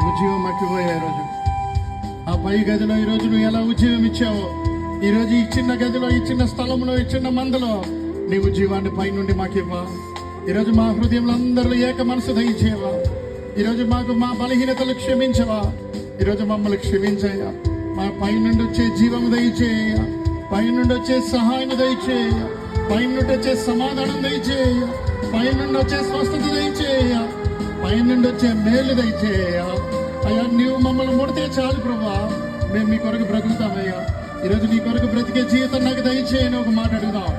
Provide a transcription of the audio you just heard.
ఉద్యోగం మర్చిపోయా. ఈరోజు ఆ పై గదిలో ఈరోజు నువ్వు ఎలా ఉద్యోగం ఇచ్చావో, ఈరోజు ఈ చిన్న గదిలో, ఈ చిన్న స్థలంలో, ఈ చిన్న మందలో నీ ఉద్యోగాన్ని పైనుండి మాకు ఇవ్వా. ఈరోజు మా హృదయంలో అందరూ ఏక మనసు దయచేవా. ఈరోజు మాకు మా బలహీనతలు క్షమించవా. ఈరోజు మమ్మల్ని క్షమించయ్యా. మా పైనుండి వచ్చే జీవము దయచేయ, పైనుండి వచ్చే సహాయం దయచేయ, పైనుండి వచ్చే సమాధానం దయచేయ, పైనుండి వచ్చే స్వస్థత దయచేయ, పైనుండి వచ్చే మేలు దయచేయ. అయ్యా, నీవు మమ్మల్ని ముడితే చాలు ప్రభా, మేము మీ కొరకు బ్రతుకుతామయ్యా. ఈరోజు నీ కొరకు బ్రతికే జీవితం నాకు దయచేయని ఒక మాట అడుగుదాం.